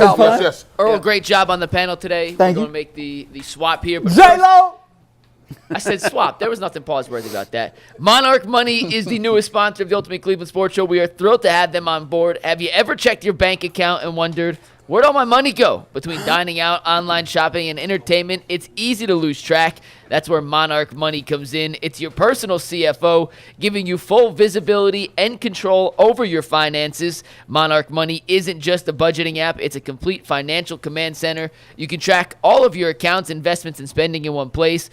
Yes. Earl, great job on the panel today. Thank We're you. going to make the swap here. But J-Lo! I said swap. There was nothing pause-worthy about that. Monarch Money is the newest sponsor of the Ultimate Cleveland Sports Show. We are thrilled to have them on board. Have you ever checked your bank account and wondered, where'd all my money go? Between dining out, online shopping, and entertainment, it's easy to lose track. That's where Monarch Money comes in. It's your personal CFO, giving you full visibility and control over your finances. Monarch Money isn't just a budgeting app. It's a complete financial command center. You can track all of your accounts, investments, and spending in one place.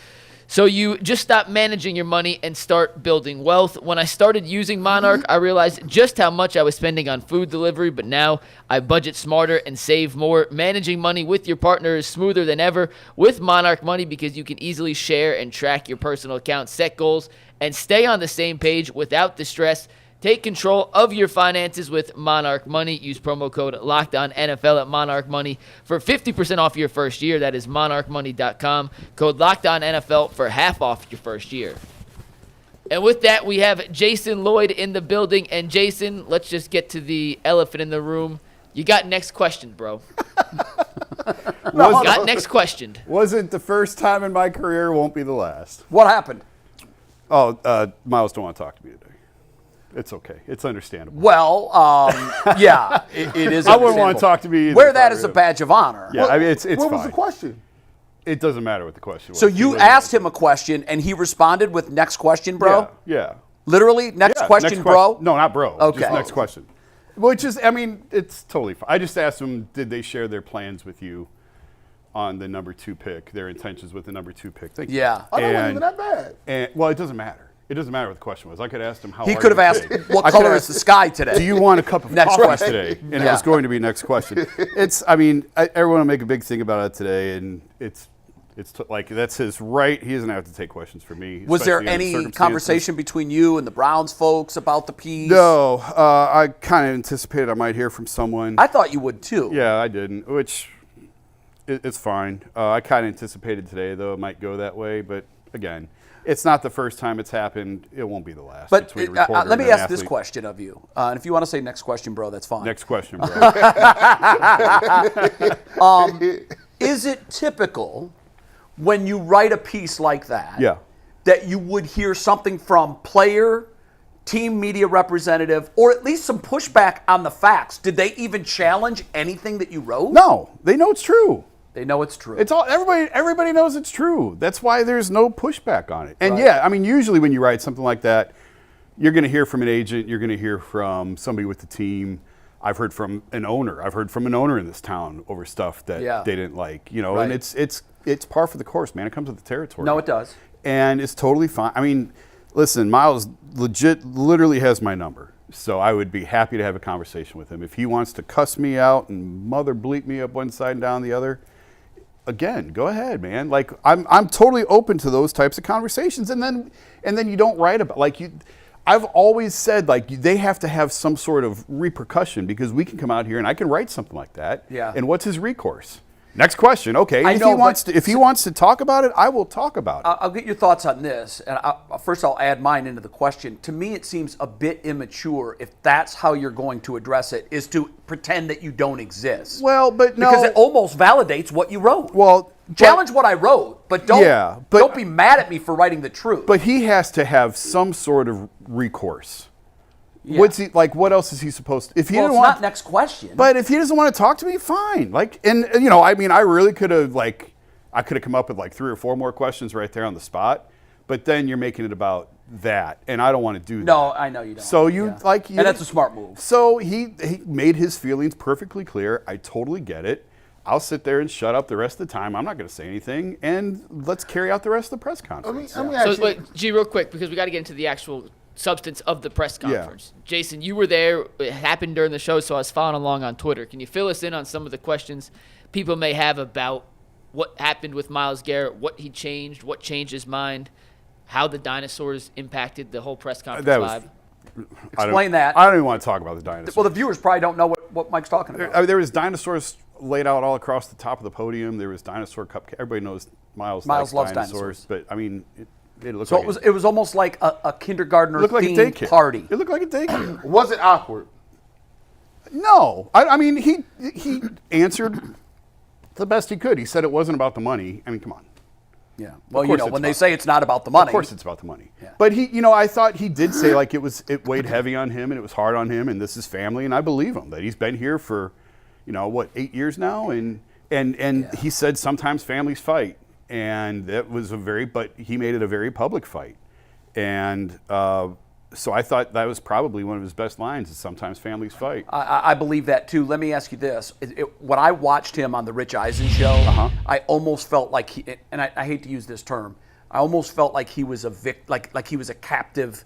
So you just stop managing your money and start building wealth. When I started using Monarch, I realized just how much I was spending on food delivery, but now I budget smarter and save more. Managing money with your partner is smoother than ever with Monarch Money because you can easily share and track your personal accounts, set goals, and stay on the same page without the stress. Take control of your finances with Monarch Money. Use promo code LOCKEDONNFL at Monarch Money for 50% off your first year. That is monarchmoney.com. Code LOCKEDONNFL for half off your first year. And with that, we have Jason Lloyd in the building. And Jason, let's just get to the elephant in the room. You got next question, bro. Next question. Wasn't the first time in my career, won't be the last. What happened? Oh, Myles don't want to talk to me today. It's okay. It's understandable. Well, yeah, it is. I wouldn't want to talk to me either. Wear that as a badge of honor. Yeah, I mean, it's What fine. was the question? It doesn't matter what the question was. So you asked him a question, and he responded with "Next question, bro." Yeah. Literally, next question, bro. No, not bro. Okay. Just next question. Which is, I mean, it's totally fine. I just asked him, did they share their plans with you on the number 2 pick, their intentions with the number 2 pick? Thank you. Yeah. I don't want even that bad. And well, it doesn't matter. It doesn't matter what the question was. I could ask him how. He are could have you asked, today? "What I could color ask, is the sky today?" Do you want a cup of Next coffee question. today? And Yeah. it was going to be next question. I mean, everyone will make a big thing about it today, and it's like that's his right. He doesn't have to take questions from me. Was there especially under any circumstances. conversation between you and the Browns folks about the piece? No, I kind of anticipated I might hear from someone. I thought you would too. Yeah, I didn't, which it's fine. I kind of anticipated today, though, it might go that way. But again, it's not the first time it's happened. It won't be the last. But between a reporter let me and an ask this athlete. question of you. And if you want to say next question, bro, that's fine. Next question, bro. Is it typical when you write a piece like that, Yeah. that you would hear something from player, team media representative, or at least some pushback on the facts? Did they even challenge anything that you wrote? No, they know it's true. They know it's true. It's all everybody knows it's true. That's why there's no pushback on it. And Right. yeah, I mean, usually when you write something like that, you're going to hear from an agent. You're going to hear from somebody with the team. I've heard from an owner. I've heard from an owner in this town over stuff that they didn't like. You know, Right. and it's par for the course, man. It comes with the territory. No, it does. And it's totally fine. I mean, listen, Myles literally has my number. So I would be happy to have a conversation with him. If he wants to cuss me out and mother bleep me up one side and down the other, again, go ahead, man. Like I'm totally open to those types of conversations. And then you don't write about like you. I've always said like they have to have some sort of repercussion because we can come out here and I can write something like that. Yeah. And what's his recourse? Next question. Okay. I If know, he wants to talk about it, I will talk about it. I'll get your thoughts on this, and first I'll add mine into the question. To me, it seems a bit immature if that's how you're going to address it, is to pretend that you don't exist. Well, but no. Because it almost validates what you wrote. Well, challenge what I wrote, but don't be mad at me for writing the truth. But he has to have some sort of recourse. Yeah. What's he like? What else is he supposed to? If he well, didn't it's want, not next question. But if he doesn't want to talk to me, fine. Like, and you know, I mean, I really could have I could have come up with like 3 or 4 more questions right there on the spot. But then you're making it about that, and I don't want to do that. No, I know you don't. So you and that's a smart move. So he made his feelings perfectly clear. I totally get it. I'll sit there and shut up the rest of the time. I'm not going to say anything, and let's carry out the rest of the press conference. Let me So ask you. wait, G, real quick, because we got to get into the actual substance of the press conference. Jason, you were there. It happened during the show, so I was following along on Twitter. Can you fill us in on some of the questions people may have about what happened with Myles Garrett, what he changed, what changed his mind, how the dinosaurs impacted the whole press conference live? Explain that. I don't even want to talk about the dinosaurs. Well, the viewers probably don't know what Mike's talking about. There was dinosaurs laid out all across the top of the podium. There was dinosaur cupcake. Everybody knows Myles loves likes dinosaurs. But I mean, it looked So like it was almost like a kindergartner it looked like a themed daycare party. It looked like a daycare. Was it awkward? No, I mean he answered the best he could. He said it wasn't about the money. I mean, come on. Yeah. Well, you know, when they say it's not about the money. Of course it's about the money. Yeah. But he, you know, I thought he did say like it weighed heavy on him and it was hard on him and this is family, and I believe him that he's been here for, you know, what, 8 years now, and he said sometimes families fight, and that was but he made it a very public fight, and so I thought that was probably one of his best lines is sometimes families fight. I believe that too. Let me ask you this. When I watched him on the Rich Eisen show, I almost felt like he, and I hate to use this term, I almost felt like he was like he was a captive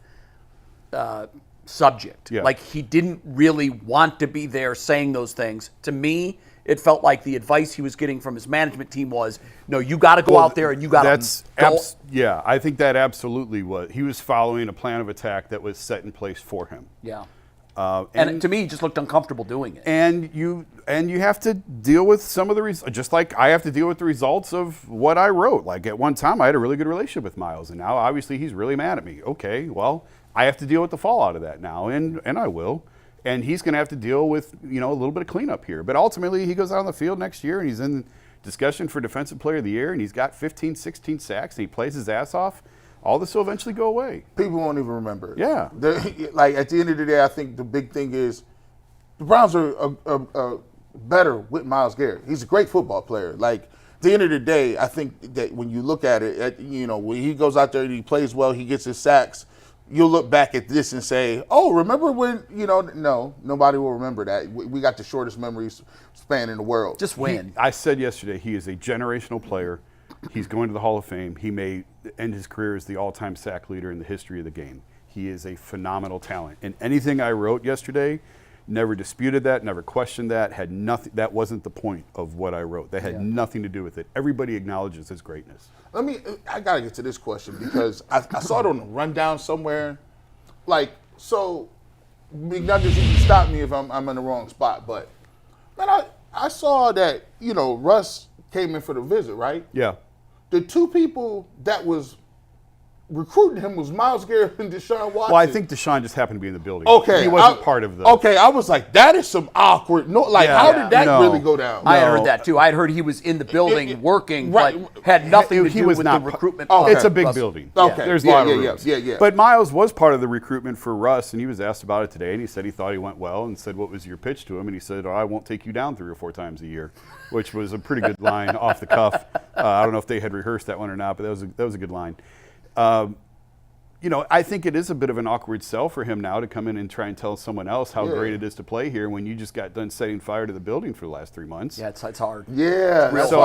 subject. Yeah. Like he didn't really want to be there saying those things. To me, it felt like the advice he was getting from his management team was, no, you got to go out there and you got to yeah, I think that absolutely was. He was following a plan of attack that was set in place for him. Yeah. And to me, he just looked uncomfortable doing it. And you have to deal with some of the results, just like I have to deal with the results of what I wrote. Like at one time, I had a really good relationship with Myles, and now obviously he's really mad at me. Okay, well, I have to deal with the fallout of that now, and I will. And he's going to have to deal with, you know, a little bit of cleanup here. But ultimately, he goes out on the field next year, and he's in discussion for Defensive Player of the Year, and he's got 15, 16 sacks, and he plays his ass off. All this will eventually go away. People won't even remember it. Yeah. Like, at the end of the day, I think the big thing is the Browns are better with Myles Garrett. He's a great football player. Like, at the end of the day, I think that when you look at it, you know, when he goes out there and he plays well, he gets his sacks, you'll look back at this and say, oh, remember when, you know, no, nobody will remember that. We got the shortest memory span in the world. Just win. I said yesterday, he is a generational player. He's going to the Hall of Fame. He may end his career as the all-time sack leader in the history of the game. He is a phenomenal talent. And anything I wrote yesterday, never disputed that, never questioned that, had nothing. That wasn't the point of what I wrote. That had nothing to do with it. Everybody acknowledges his greatness. I got to get to this question because I saw it on the rundown somewhere. Like, so, McNuggets, you can stop me if I'm in the wrong spot, but, man, I saw that, you know, Russ came in for the visit, right? Yeah. The two people that was recruiting him was Myles Garrett and Deshaun Watson. Well, I think Deshaun just happened to be in the building. Okay. He wasn't part of the... Okay, I was like, that is some awkward... how did that really go down? I heard that too. I had heard he was in the building working, but had nothing to do with the recruitment. It's a big building. Okay. There's a lot of rooms. Yeah. But Myles was part of the recruitment for Russ, and he was asked about it today, and he said he thought he went well, and said, what was your pitch to him? And he said, I won't take you down 3 or 4 times a year, which was a pretty good line off the cuff. I don't know if they had rehearsed that one or not, but that was a good line. You know, I think it is a bit of an awkward sell for him now to come in and try and tell someone else how great it is to play here when you just got done setting fire to the building for the last 3 months. Yeah, it's hard. Yeah. So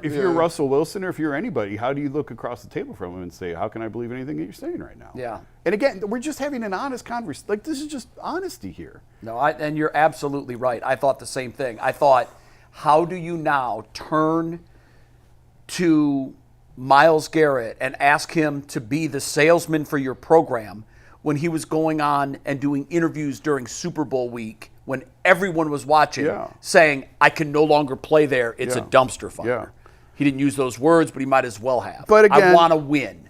if you're Russell Wilson or if you're anybody, how do you look across the table from him and say, how can I believe anything that you're saying right now? Yeah. And again, we're just having an honest conversation. Like, this is just honesty here. No, and you're absolutely right. I thought the same thing. I thought, how do you now turn to Myles Garrett and ask him to be the salesman for your program when he was going on and doing interviews during Super Bowl week when everyone was watching saying, I can no longer play there. It's a dumpster fire. Yeah. He didn't use those words, but he might as well have. But again, I want to win.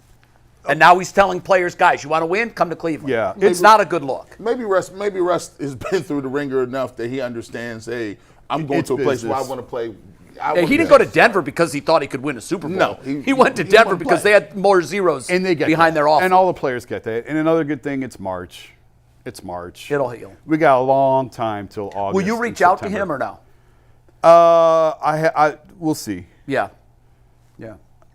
And now he's telling players, guys, you want to win? Come to Cleveland. Yeah. It's not a good look. Maybe Russ has been through the ringer enough that he understands, hey, I'm going to a place where I want to play. He didn't go to Denver because he thought he could win a Super Bowl. No, he went to Denver because they had more zeros and they get behind their offense. And all the players get that. And another good thing, it's March. It's March. It'll heal. We got a long time till August. Will you reach out to him or no? We'll see. Yeah.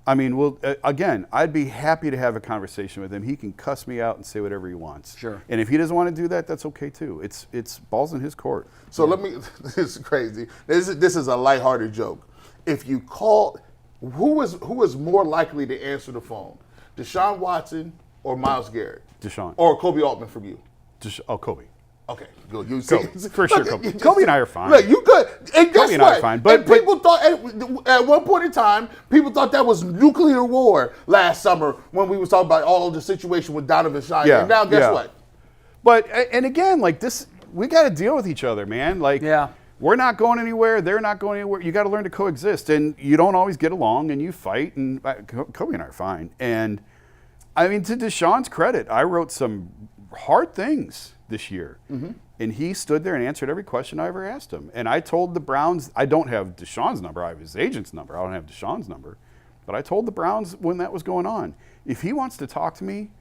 I mean, again, I'd be happy to have a conversation with him. He can cuss me out and say whatever he wants. Sure. And if he doesn't want to do that, that's okay too. It's balls in his court. So this is crazy. This is a lighthearted joke. If you call, who is more likely to answer the phone? Deshaun Watson or Myles Garrett? Deshaun. Or Kobe Altman from you? Kobe. Okay, good. You Kobe. For sure, Kobe. Kobe and I are fine. Look, you good. And guess Kobe and what? I are fine. But people thought, at one point in time, people thought that was nuclear war last summer when we was talking about all the situation with Donovan Shine. Yeah, and now guess what? But, and again, like this, we got to deal with each other, man. Like, we're not going anywhere. They're not going anywhere. You got to learn to coexist. And you don't always get along and you fight. And Kobe and I are fine. And I mean, to Deshaun's credit, I wrote some hard things this year. And he stood there and answered every question I ever asked him. And I told the Browns, I don't have Deshaun's number. I have his agent's number. I don't have Deshaun's number. But I told the Browns when that was going on, if he wants to talk to me,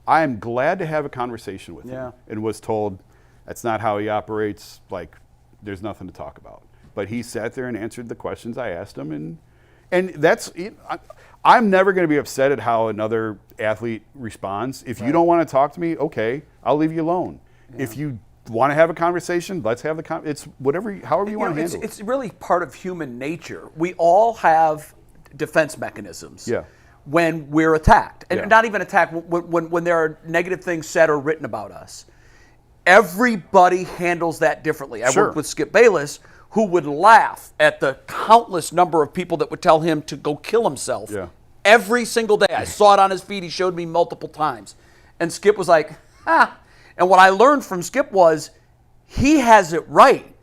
I am glad to have a conversation with him. And was told that's not how he operates. Like, there's nothing to talk about. But he sat there and answered the questions I asked him. And that's it. I'm never going to be upset at how another athlete responds. If you don't want to talk to me, okay, I'll leave you alone. If you want to have a conversation, let's have the it's whatever, however you want to handle it. It's really part of human nature. We all have defense mechanisms when we're attacked. And not even attacked, when there are negative things said or written about us. Everybody handles that differently. I worked with Skip Bayless, who would laugh at the countless number of people that would tell him to go kill himself every single day. I saw it on his feed. He showed me multiple times. And Skip was like, And what I learned from Skip was he has it right.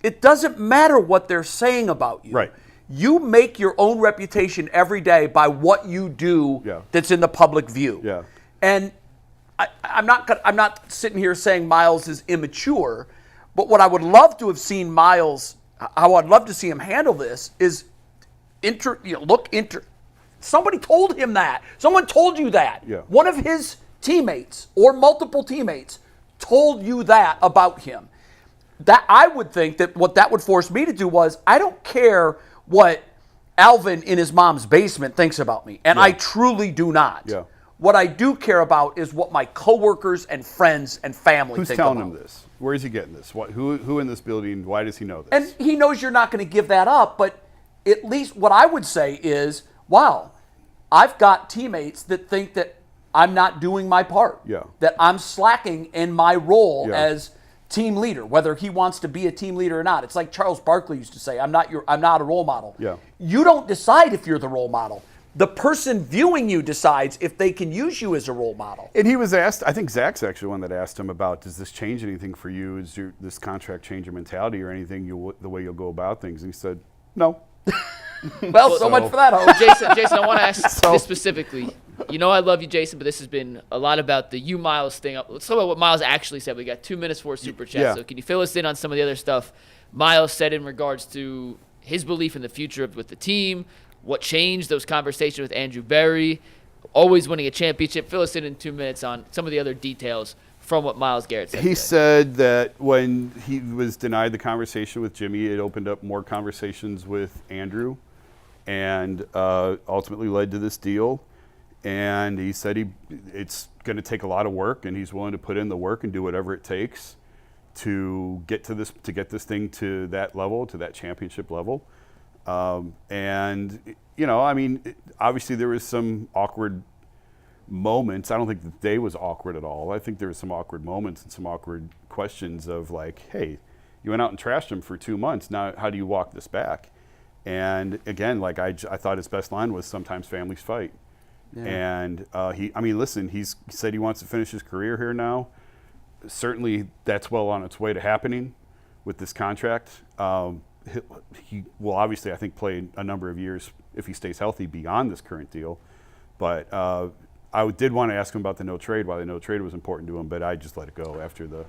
It doesn't matter what they're saying about you. Right. You make your own reputation every day by what you do that's in the public view. Yeah. And I'm not sitting here saying Myles is immature, but what I would love to have seen Myles, how I'd love to see him handle this is somebody told him that. Someone told you that. Yeah. One of his teammates or multiple teammates told you that about him. That I would think that what that would force me to do was, I don't care what Alvin in his mom's basement thinks about me, and I truly do not. Yeah. What I do care about is what my coworkers and friends and family Who's think about. telling him this? Where is he getting this? Who in this building? Why does he know this? And he knows you're not going to give that up, but at least what I would say is, wow, I've got teammates that think that I'm not doing my part. That I'm slacking in my role as team leader, whether he wants to be a team leader or not. It's like Charles Barkley used to say, I'm not a role model. You don't decide if you're the role model. The person viewing you decides if they can use you as a role model. And he was asked, I think Zach's actually one that asked him about, does this change anything for you? Is this contract change your mentality or anything, the way you'll go about things? And he said, no. Well, so much for that, Hope. Jason, I want to ask this specifically. You know I love you, Jason, but this has been a lot about the you, Myles thing. Let's talk about what Myles actually said. We got 2 minutes for a super chat, so can you fill us in on some of the other stuff Myles said in regards to his belief in the future with the team, what changed, those conversations with Andrew Berry, always winning a championship? Fill us in 2 minutes on some of the other details from what Myles Garrett said. He said that when he was denied the conversation with Jimmy, it opened up more conversations with Andrew and ultimately led to this deal. And he said it's going to take a lot of work, and he's willing to put in the work and do whatever it takes to get this thing to that level, to that championship level. And I mean, obviously there was some awkward moments. I don't think the day was awkward at all. I think there were some awkward moments and some awkward questions of like, hey, you went out and trashed him for 2 months. Now, how do you walk this back? And again, like I thought his best line was, sometimes families fight. And he said he wants to finish his career here now. Certainly that's well on its way to happening with this contract. He will obviously, I think, play a number of years if he stays healthy beyond this current deal. But I did want to ask him about the no trade, why the no trade was important to him, but I just let it go after the.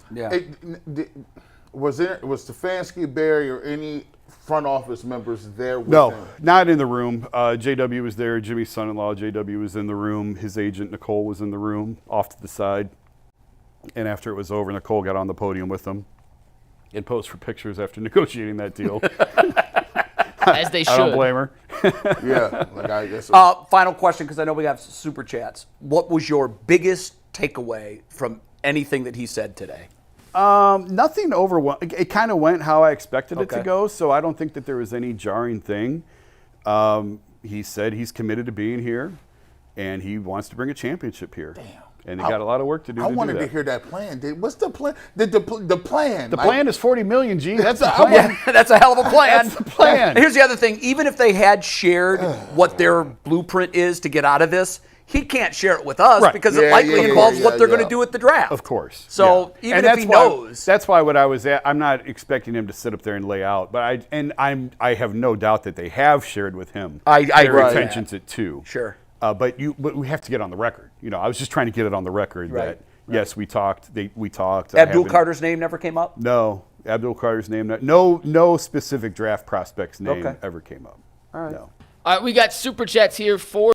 Was Stefanski, Barry, or any front office members there with No, him? not in the room. JW was there. Jimmy's son-in-law, JW, was in the room. His agent, Nicole, was in the room off to the side. And after it was over, Nicole got on the podium with them and posed for pictures after negotiating that deal. As they should. I don't blame her. I guess. Final question, because I know we have super chats. What was your biggest takeaway from anything that he said today? Nothing overwhelming. It kind of went how I expected it to go, so I don't think that there was any jarring thing. He said he's committed to being here, and he wants to bring a championship here. Damn. And they got a lot of work to do. I wanted to hear that plan. What's the plan? The plan? The plan is $40 million, G. That's the plan. That's a hell of a plan. That's the plan. Here's the other thing. Even if they had shared what their blueprint is to get out of this, he can't share it with us because it likely involves what they're going to do at the draft. Of course. So even if he knows. That's why what I was at, I'm not expecting him to sit up there and lay out, but I have no doubt that they have shared with him their intentions at 2. Sure. But we have to get on the record. I was just trying to get it on the record that Yes, we talked. We talked. Abdul Carter's name never came up? No, Abdul Carter's name. No specific draft prospect's name Okay. ever came up. All right. No. All right, we got super chats here for